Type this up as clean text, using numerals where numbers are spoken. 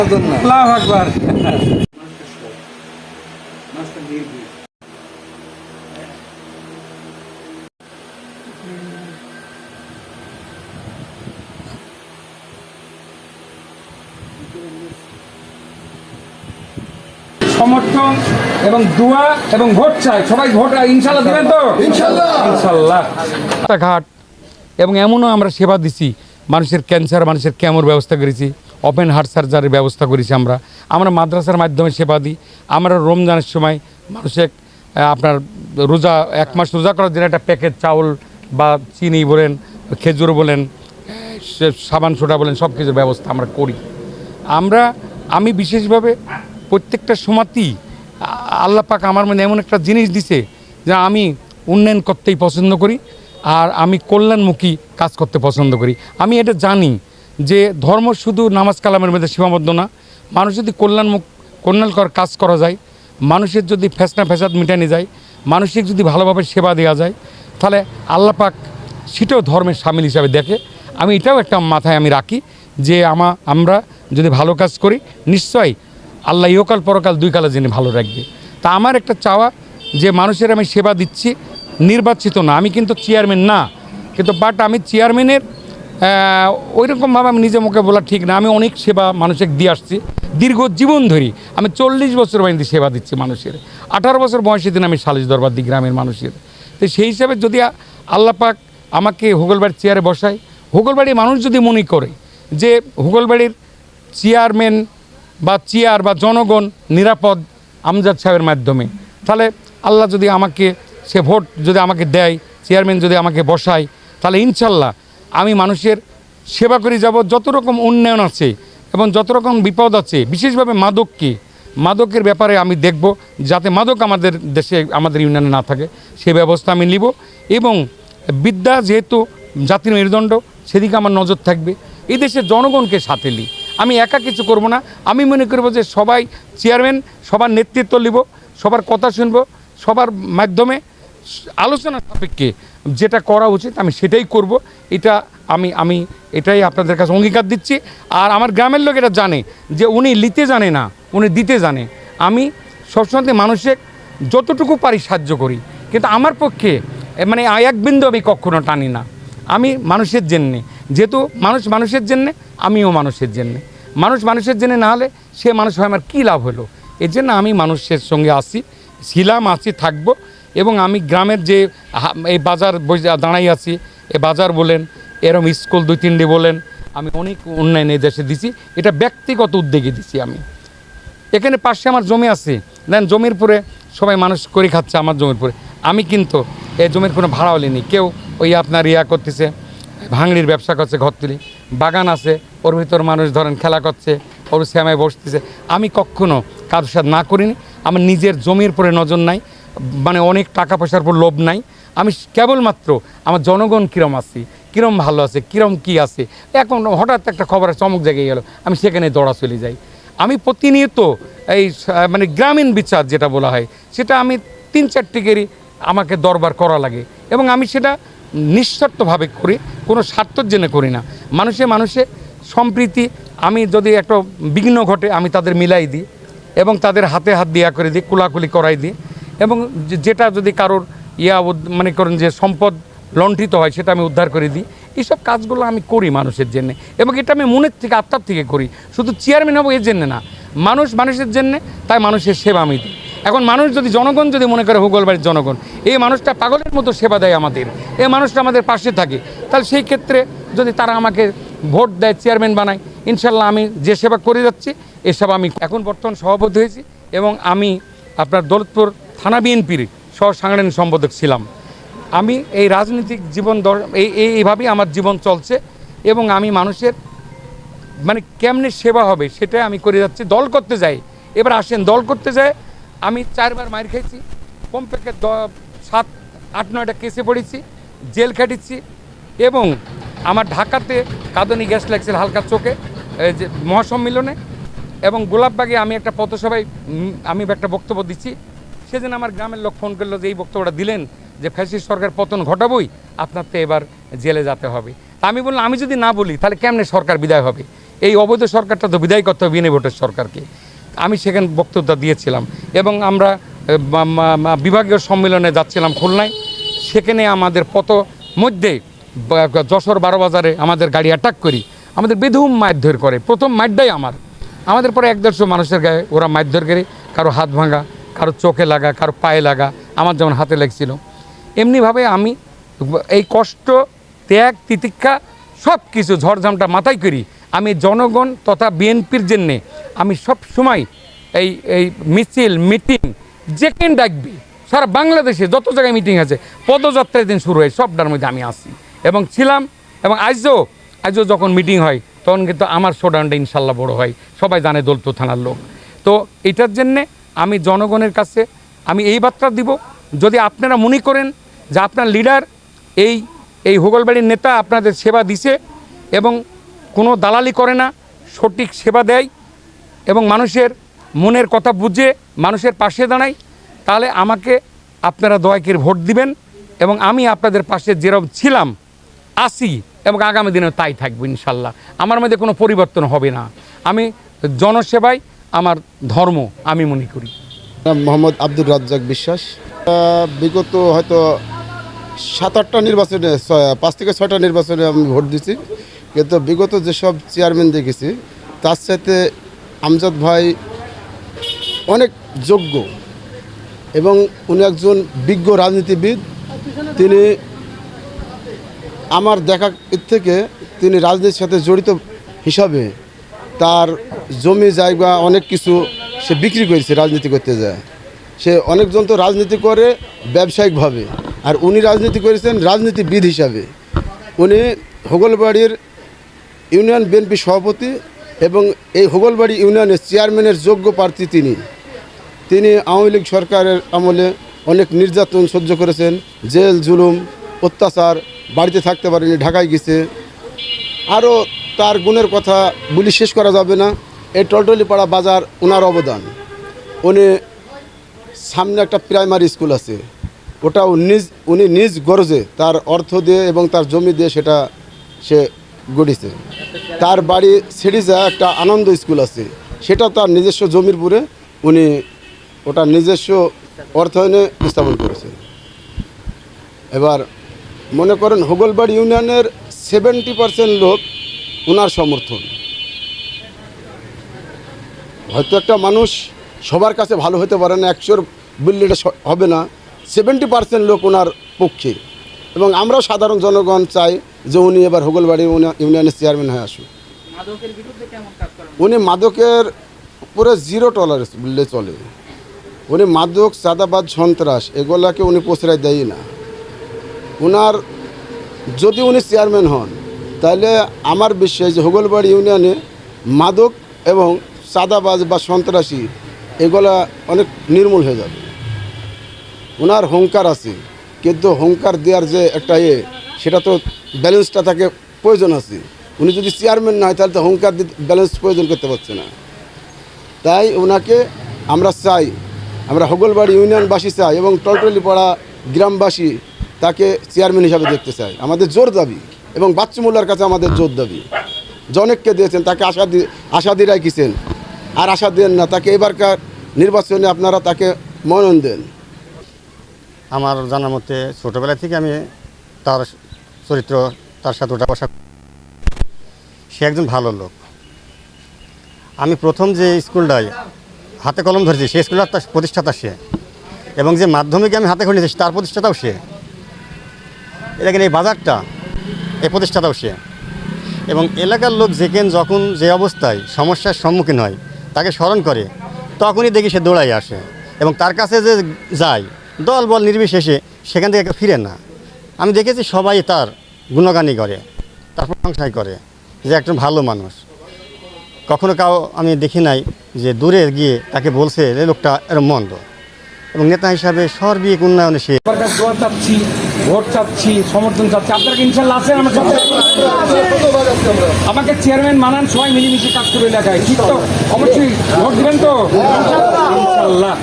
আল্লাহু আকবার। সমর্থন এবং দোয়া এবং ভোট চাই, সবাই ভোট ইনশাল্লাহ দিবেন তো? ইনশাল্লাহ। ঘাট এবং এমনও আমরা সেবা দিছি, মানুষের ক্যান্সার, মানুষের কেমোর ব্যবস্থা করেছি, ওপেন হার্ট সার্জারির ব্যবস্থা করেছি। আমরা মাদ্রাসার মাধ্যমে সেবা দিই। আমরা রমজানের সময় মানুষের আপনার রোজা 1 মাস রোজা করার জন্য একটা প্যাকেট চাউল বা চিনি বলেন, খেজুর বলেন, সাবান সোডা বলেন, সব কিছুর ব্যবস্থা আমরা করি। আমি বিশেষভাবে প্রত্যেকটা সময়তেই আল্লাহ পাক আমার মনে এমন একটা জিনিস দিছে যে আমি উন্নয়ন করতেই পছন্দ করি, আর আমি কল্যাণমুখী কাজ করতে পছন্দ করি। আমি এটা জানি যে ধর্ম শুধু নামাজ কালামের মধ্যে সীমাবদ্ধ না। মানুষ যদি কল্যাণকর কাজ করা যায়, মানুষের যদি ফেসনা ফেসাদ মিটানো যায়, মানুষের যদি ভালোভাবে সেবা দেওয়া যায়, তাহলে আল্লাহ পাক সেটাও ধর্মের সামিল হিসাবে দেখে। আমি এটাও একটা মাথায় আমি রাখি যে আমরা যদি ভালো কাজ করি, নিশ্চয়ই আল্লাহ ইহকাল পরকাল 2 কালের জন্য ভালো রাখবে। তা আমার একটা চাওয়া যে মানুষের আমি সেবা দিচ্ছি, নির্বাচিত না, আমি কিন্তু চেয়ারম্যান না, কিন্তু বাট আমি চেয়ারম্যানের ওইরকমভাবে আমি নিজে মুখে বলা ঠিক না। আমি অনেক সেবা মানুষকে দিয়ে আসছি দীর্ঘ জীবন ধরি। আমি 40 বছর বয়সে সেবা দিচ্ছি মানুষের। 18 বছর বয়সের দিন আমি সালিশ দরবার দিই গ্রামের মানুষের। তো সেই হিসাবে যদি আল্লাহ পাক আমাকে হোগলবাড়ির চেয়ারে বসায়, হোগলবাড়ির মানুষ যদি মনে করে যে হোগলবাড়ির চেয়ারম্যান বা চেয়ার বা জনগণ নিরাপদ আমজাদ সাহেবের মাধ্যমে, তাহলে আল্লাহ যদি আমাকে সে ভোট যদি আমাকে দেয়, চেয়ারম্যান যদি আমাকে বসায়, তাহলে ইনশাল্লাহ আমি মানুষের সেবা করে যাব। যত রকম উন্নয়ন আছে এবং যত রকম বিপদ আছে, বিশেষভাবে মাদকের ব্যাপারে আমি দেখব যাতে মাদক আমাদের দেশে, আমাদের ইউনিয়নে না থাকে, সে ব্যবস্থা আমি নিব। এবং বিদ্যা যেহেতু জাতির মেরুদণ্ড, সেদিকে আমার নজর থাকবে। এই দেশের জনগণকে সাথে নিই, আমি একা কিছু করব না। আমি মনে করব যে সবাই চেয়ারম্যান, সবার নেতৃত্ব নিব, সবার কথা শুনব, সবার মাধ্যমে আলোচনা সাপেক্ষে যেটা করা উচিত আমি সেটাই করব। এটা আমি এটাই আপনাদের কাছে অঙ্গীকার দিচ্ছি। আর আমার গ্রামের লোক এটা জানে যে উনি নিতে জানে না, উনি দিতে জানে। আমি সবসময় মানুষের যতটুকু পারি সাহায্য করি, কিন্তু আমার পক্ষে মানে এক বিন্দু আমি কখনো টানি না। আমি মানুষের জন্যে, যেহেতু মানুষের জন্যে, আমিও মানুষের জন্যে। মানুষের জন্যে না হলে সে মানুষ হয় আমার কী লাভ হলো? এর জন্য আমি মানুষের সঙ্গে আছি, থাকবো। এবং আমি গ্রামের যে এই বাজার দাঁড়াই আছি, এ বাজার বলেন, এরম স্কুল 2-3টি বলেন, আমি অনেক উন্নয়ন এই দেশে দিছি। এটা ব্যক্তিগত উদ্যোগে দিছি। আমি এখানে পাশে আমার জমি আছে, দেন জমির পরে সবাই মানুষ করে খাচ্ছে আমার জমির পরে। আমি কিন্তু এই জমির কোনো ভাড়াও নিই। কেউ ওই আপনার করতেছে, ভাঙড়ির ব্যবসা করছে, ঘর তুলি, বাগান আছে, ওর ভিতর মানুষ ধরেন খেলা করছে, ওর শ্যামায় বসতেছে। আমি কখনো কারোর সাথে না করিনি। আমার নিজের জমির পরে নজর নাই, মানে অনেক টাকা পয়সার উপর লোভ নাই। আমি কেবলমাত্র আমার জনগণ কীরম আছে, কীরম ভালো আছে, কীরম কী আছে। এখন হঠাৎ একটা খবরের চমক জেগে গেল, আমি সেখানে দৌড়া চলে যাই। আমি প্রতিনিয়ত এই মানে গ্রামীণ বিচার যেটা বলা হয়, সেটা আমি 3-4টিকেরই আমাকে দরবার করা লাগে। এবং আমি সেটা নিঃস্বার্থভাবে করি, কোনো স্বার্থের জন্য করি না। মানুষে সম্প্রীতি, আমি যদি একটা বিঘ্ন ঘটে আমি তাদের মিলাই দিই এবং তাদের হাতে হাত দিয়া করে দিই, কুলাকুলি করাই দিই। এবং যেটা যদি কারোর মনে করেন যে সম্পদ লণ্ঠিত হয়, সেটা আমি উদ্ধার করে দিই। এইসব কাজগুলো আমি করি মানুষের জন্যে, এবং এটা আমি মনের থেকে, আত্মার থেকে করি। শুধু চেয়ারম্যান হবো এর জন্যে না, মানুষের জন্যে, তাই মানুষের সেবা আমি দিই। এখন জনগণ যদি মনে করে হোগলবাড়ির জনগণ এই মানুষটা পাগলের মতো সেবা দেয় আমাদের, এই মানুষটা আমাদের পাশে থাকে, তাহলে সেই ক্ষেত্রে যদি তারা আমাকে ভোট দেয়, চেয়ারম্যান বানায়, ইনশাল্লাহ আমি যে সেবা করে যাচ্ছি এ সেবা আমি এখন বর্তমান সভাপতি হয়েছি। এবং আমি আপনার দৌলতপুর থানা বিএনপির সাংগঠনিক সম্পাদক ছিলাম। আমি এই রাজনৈতিক জীবন এইভাবেই আমার জীবন চলছে। এবং আমি মানুষের মানে কেমনে সেবা হবে সেটাই আমি করে যাচ্ছি। দল করতে যাই, এবার আসেন, দল করতে যায় আমি 4বার মার খেয়েছি, কমপক্ষে 7-8-9টা কেসে পড়েছি, জেল খাটিছি। এবং আমার ঢাকাতে কাঁদুনি গ্যাস লাগছিল হালকা চোখে, যে মহাসম্মিলনে, এবং গোলাপবাগে আমি একটা পথসভায় আমি একটা বক্তব্য দিচ্ছি। সেদিন আমার গ্রামের লোক ফোন করলো যে এই বক্তব্যটা দিলেন যে ফ্যাসিস্ট সরকার পতন ঘটাবই, আপনার তো এবার জেলে যেতে হবে। আমি বললাম আমি যদি না বলি তাহলে কেমনে সরকার বিদায় হবে? এই অবৈধ সরকারটা তো বিদায় করতে হবে বিনা ভোটের সরকারকে। আমি সেখানে বক্তব্য দিয়েছিলাম এবং আমরা বিভাগীয় সম্মেলনে যাচ্ছিলাম খুলনায়। সেখানে আমাদের পথ মধ্যে যশোর 12 বাজারে আমাদের গাড়ি অ্যাটাক করি, আমাদের বেধুম মারধর করে। প্রথম মারটাই আমাদের পরে 150 মানুষের গায়ে ওরা মারধর করে, কারো হাত ভাঙা, কারো চোখে লাগা, কারো পায়ে লাগা, আমার যেমন হাতে লেগেছিল। এমনিভাবে আমি এই কষ্ট, ত্যাগ, তিতিক্ষা সব কিছু ঝড়ঝামটা মাথায় করি আমি জনগণ তথা বিএনপির জন্যে আমি সব সময় এই মিছিল, মিটিং যেখানে ডাকবি সারা বাংলাদেশে যত জায়গায় মিটিং আছে, পদযাত্রার দিন শুরু হয়, সবটার মধ্যে আমি আসি এবং ছিলাম। এবং আজও যখন মিটিং হয় তখন কিন্তু আমার শোডাউনটা ইনশাল্লাহ বড় হয়, সবাই জানে দৌলতপুর থানার লোক। তো এটার জন্যে আমি জনগণের কাছে আমি এই বার্তা দিব, যদি আপনারা মনে করেন যে আপনার লিডার এই হোগলবাড়ির নেতা আপনাদের সেবা দিছে এবং কোনো দালালি করে না, সঠিক সেবা দেয় এবং মানুষের মনের কথা বুঝে মানুষের পাশে দাঁড়ায়, তাহলে আমাকে আপনারা দয়া করে ভোট দিবেন এবং আমি আপনাদের পাশে যেরকম ছিলাম আসি এবং আগামী দিনেও তাই থাকবো ইনশাল্লাহ। আমার মধ্যে কোনো পরিবর্তন হবে না। আমি জনসেবাই আমার ধর্ম আমি মনে করি। মোহাম্মদ আব্দুর রাজ্জাক বিশ্বাস। বিগত হয়তো 7-8টা নির্বাচনে 5 থেকে 6টা নির্বাচনে আমি ভোট দিছি, কিন্তু বিগত যেসব চেয়ারম্যান দেখেছি তার সাথে আমজাদ ভাই অনেক যোগ্য এবং উনি একজন বিজ্ঞ রাজনীতিবিদ। তিনি আমার দেখা থেকে তিনি রাজনীতির সাথে জড়িত হিসাবে তার জমি জায়গা অনেক কিছু সে বিক্রি করেছে রাজনীতি করতে যায়। সে অনেকজন তো রাজনীতি করে ব্যবসায়িকভাবে, আর উনি রাজনীতি করেছেন রাজনীতিবিদ হিসাবে। উনি হোগলবাড়ির ইউনিয়ন বিএনপি সভাপতি এবং এই হোগলবাড়ি ইউনিয়নের চেয়ারম্যানের যোগ্য প্রার্থী তিনি আওয়ামী লীগ সরকারের আমলে অনেক নির্যাতন সহ্য করেছেন, জেল জুলুম অত্যাচার, বাড়িতে থাকতে পারেনি, ঢাকায় গেছে। আরও তার গুণের কথা বলি শেষ করা যাবে না। এই টলটলিপাড়া বাজার ওনার অবদান। উনি সামনে একটা প্রাইমারি স্কুল আছে, ওটাও উনি নিজ গরজে তার অর্থ দিয়ে এবং তার জমি দিয়ে সেটা সে গড়িছে। তার বাড়ি সিডিজা একটা আনন্দ স্কুল আছে, সেটা তার নিজস্ব জমির পুরে উনি ওটা নিজস্ব অর্থায়নে স্থাপন করেছে। এবার মনে করেন হোগলবাড়ি ইউনিয়নের 70% লোক ওনার সমর্থন। হয়তো একটা মানুষ সবার কাছে ভালো হতে পারে না, 100 বললে এটা হবে না, 70% লোক ওনার পক্ষে। এবং আমরাও সাধারণ জনগণ চাই যে উনি এবার হোগলবাড়ি ইউনিয়নের চেয়ারম্যান হয়ে আসুন। উনি মাদকের পুরো 0 টলারেন্স বললে চলে। উনি মাদক, চাঁদাবাজ, সন্ত্রাস এগুলাকে উনি প্রশ্রয় দেয় না। ওনার যদি উনি চেয়ারম্যান হন তাহলে আমার বিশ্বাস যে হোগলবাড়ি ইউনিয়নে মাদক এবং চাঁদাবাজ বা সন্ত্রাসী এগুলা অনেক নির্মূল হয়ে যাবে। ওনার হুঙ্কার আছে, কিন্তু হুঙ্কার দেওয়ার যে একটা সেটা তো ব্যালেন্সটা তাকে প্রয়োজন আছে। উনি যদি চেয়ারম্যান না হয় তাহলে তো হুঙ্কার ব্যালেন্স প্রয়োজন করতে পারছে না। তাই ওনাকে আমরা চাই, আমরা হোগলবাড়ি ইউনিয়নবাসী চাই এবং টলটলিপাড়া গ্রামবাসী তাকে চেয়ারম্যান হিসাবে দেখতে চাই। আমাদের জোর দাবি এবং বাচ্চু মোল্লার কাছে আমাদের জোর দাবি। জনককে দিয়েছেন, তাকে আশা দিয়ে রাখিছেন, আর আশা দেন না। তাকে এবারকার নির্বাচনে আপনারা তাকে মনোনয়ন দেন। আমার জানার মতে ছোটোবেলা থেকে আমি তার চরিত্র, তার সাথে ওঠা বসা, সে একজন ভালো লোক। আমি প্রথম যে স্কুলটায় হাতে কলম ধরেছি সেই স্কুলটার তার প্রতিষ্ঠাতা সে, এবং যে মাধ্যমিকে আমি হাতে খুলেছি তার প্রতিষ্ঠাতাও সে। এখানে এই বাজারটা এই প্রতিষ্ঠাতাও সে। এবং এলাকার লোক যখন যে অবস্থায় সমস্যার সম্মুখীন হয় তাকে স্মরণ করে, তখনই দেখি সে দৌড়াই আসে এবং তার কাছে যে যায় দল বল নির্বিশেষে সেখান থেকে ফিরে না। আমি দেখেছি সবাই তার গুণগানই করে, তার প্রশংসাই করে যে একজন ভালো মানুষ। কখনো আমি দেখি নাই যে দূরে গিয়ে তাকে বলছে যে লোকটা এরকম মন্দ। এবং নেতা হিসাবে সার্বিক উন্নয়নে সে দোয়া চাচ্ছি, ভোট চাচ্ছি, সমর্থন চাচ্ছি। আপনারা ইনশাল্লাহ আছেন আমার সাথে? আমাকে চেয়ারম্যান মানান, সবাই মিলেমিশে কাজ করে এলাকায়, ঠিক তো? অবশ্যই ভোট দিবেন তো ইনশাল্লাহ।